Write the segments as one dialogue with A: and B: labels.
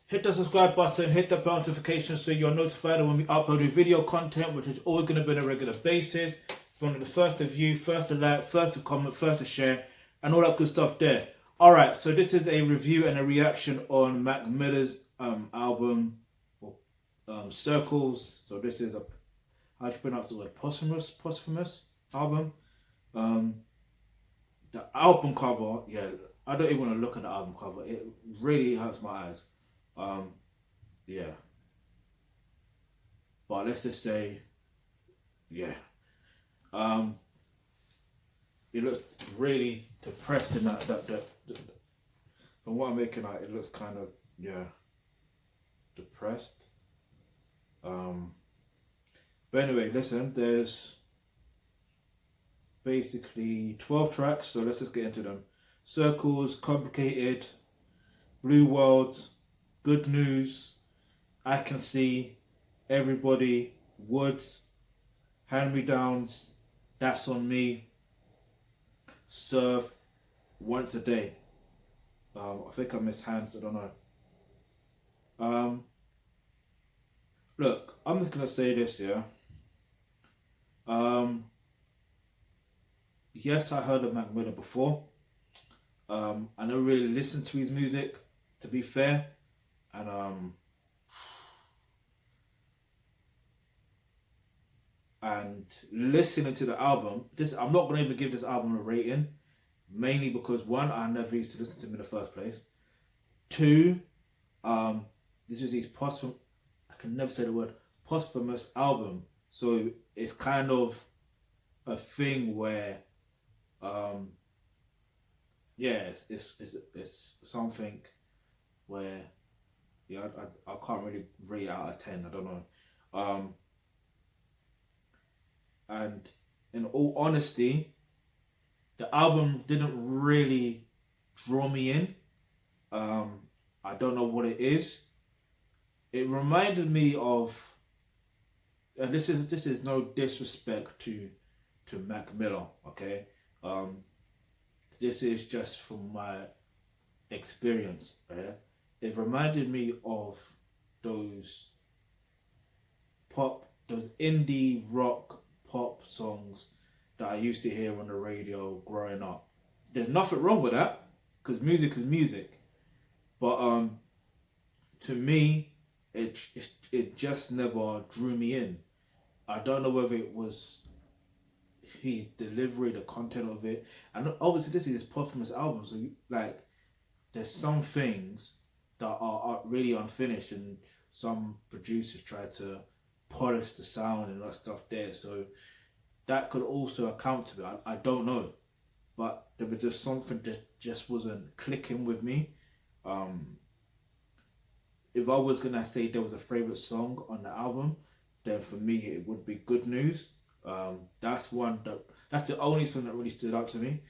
A: Hit the subscribe button, hit the bell notification so you're notified when we upload new video content, which is always going to be on a regular basis. You're the first to view, first to like, first to comment, first to share, and all that good stuff there. Alright, so this is a review and a reaction on Mac Miller's album, Circles. So this is how do you pronounce the word? Posthumous album. The album cover, yeah, I don't even want to look at the album cover. It really hurts my eyes. Yeah. But let's just say, yeah. It looks really depressing. That from what I'm making out, it looks kind of, yeah, depressed. But anyway, listen, there's basically 12 tracks, so let's just get into them. Circles, Complicated, Blue World, Good News, I Can See, Everybody, Woods, Hand Me Downs, That's On Me, Surf, Once a Day. I think I missed Hands, I don't know. Look, I'm just gonna say this, yeah. Yes, I heard of Mac Miller before. I never really listened to his music, to be fair, and listening to the album, I'm not gonna even give this album a rating, mainly because one, I never used to listen to him in the first place. Two, this is his posthumous, I can never say the word, posthumous album, so it's kind of a thing where, yeah, it's something where, yeah, I can't really rate it out of 10. I don't know. And in all honesty, the album didn't really draw me in. I don't know what it is. It reminded me of, and this is no disrespect to Mac Miller, okay? This is just from my experience. Yeah? It reminded me of those indie rock pop songs that I used to hear on the radio growing up. There's nothing wrong with that, because music is music. But to me, it just never drew me in. I don't know whether it was his delivery, the content of it, and obviously this is his posthumous album, so like there's some things that are really unfinished, and some producers try to polish the sound and that stuff there, so that could also account to it. I don't know, but there was just something that just wasn't clicking with me. If I was gonna say there was a favorite song on the album, then for me it would be Good News. That's the only song that really stood out to me.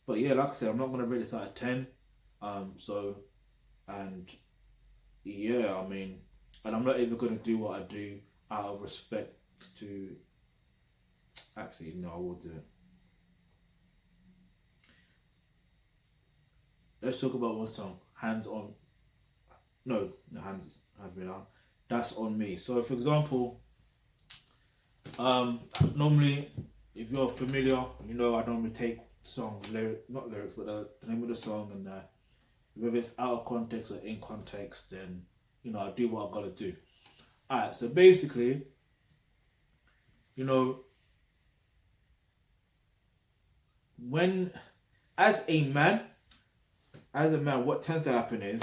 A: But yeah, like I said, I'm not gonna rate this out of 10. And yeah, I mean, and I'm not even gonna do what I do out of respect to. Actually, no, I will do it. Let's talk about one song. Hands On. No, hands me down. That's On Me. So, for example, normally, if you're familiar, you know I normally take not lyrics, but the name of the song, and whether it's out of context or in context, then I do what I've got to do. Alright, so basically, when as a man, what tends to happen is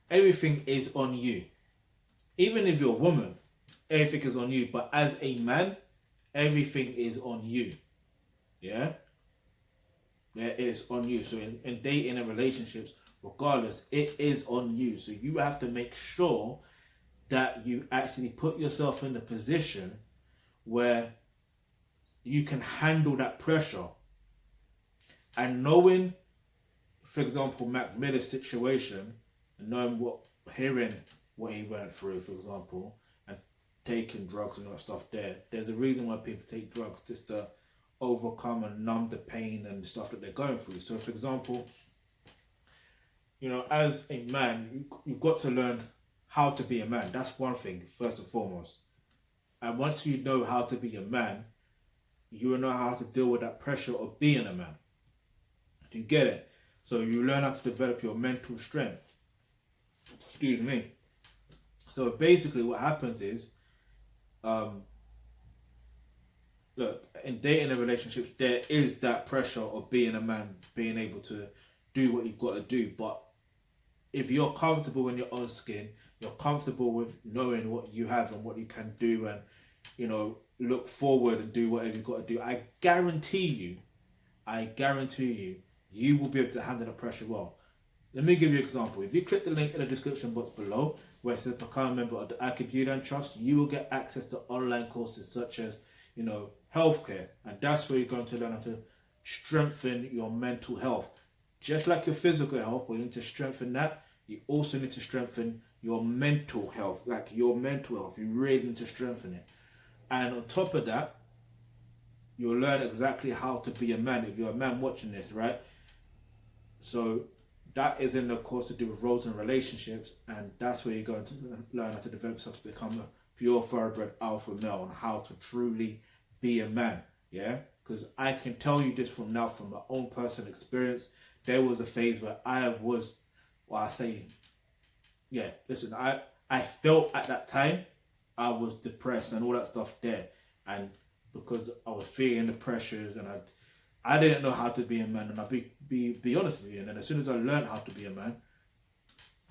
A: everything is on you. Even if you're a woman, everything is on you. But as a man, everything is on you. Yeah? Yeah, it's on you. So in dating and relationships, regardless, it is on you. So you have to make sure that you actually put yourself in a position where you can handle that pressure. And knowing, for example, Mac Miller's situation, and hearing what he went through, for example, and taking drugs and all that stuff there's a reason why people take drugs, just to overcome and numb the pain and the stuff that they're going through. So, for example, you know, as a man, you've got to learn how to be a man. That's one thing, first and foremost. And once you know how to be a man, you will know how to deal with that pressure of being a man. Do you get it? So you learn how to develop your mental strength. Excuse me. So basically what happens is, look, in dating and relationships, there is that pressure of being a man, being able to do what you've got to do. But if you're comfortable in your own skin, you're comfortable with knowing what you have and what you can do, and, you know, look forward and do whatever you've got to do, I guarantee you, you will be able to handle the pressure well. Let me give you an example. If you click the link in the description box below where it says become a member of the Akib Udan Trust, you will get access to online courses such as, you know, healthcare. And that's where you're going to learn how to strengthen your mental health. Just like your physical health, where you need to strengthen that, you also need to strengthen your mental health. Like your mental health, you really need to strengthen it. And on top of that, you'll learn exactly how to be a man if you're a man watching this, right? So that is in the course to do with roles and relationships, and that's where you're going to learn how to develop yourself to become a pure thoroughbred alpha male and how to truly be a man. Yeah, because I can tell you this from my own personal experience. There was a phase where I was, listen, I felt at that time I was depressed and all that stuff there, and because I was feeling the pressures, and I didn't know how to be a man, and I'll be honest with you. And then as soon as I learned how to be a man,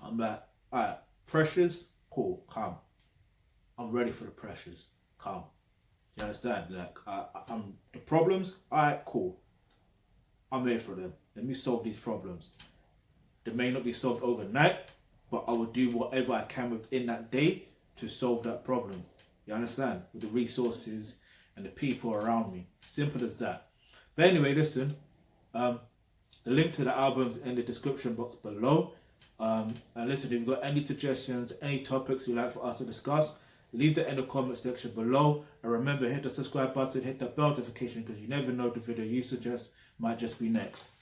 A: I'm like, alright, pressures, cool, calm. I'm ready for the pressures, calm. You understand? Like, I'm the problems, alright, cool. I'm here for them. Let me solve these problems. They may not be solved overnight, but I will do whatever I can within that day to solve that problem. You understand? With the resources and the people around me. Simple as that. But anyway, listen, the link to the album's in the description box below. And listen, if you've got any suggestions, any topics you'd like for us to discuss, leave that in the comment section below. And remember, hit the subscribe button, hit that bell notification, because you never know the video you suggest might just be next.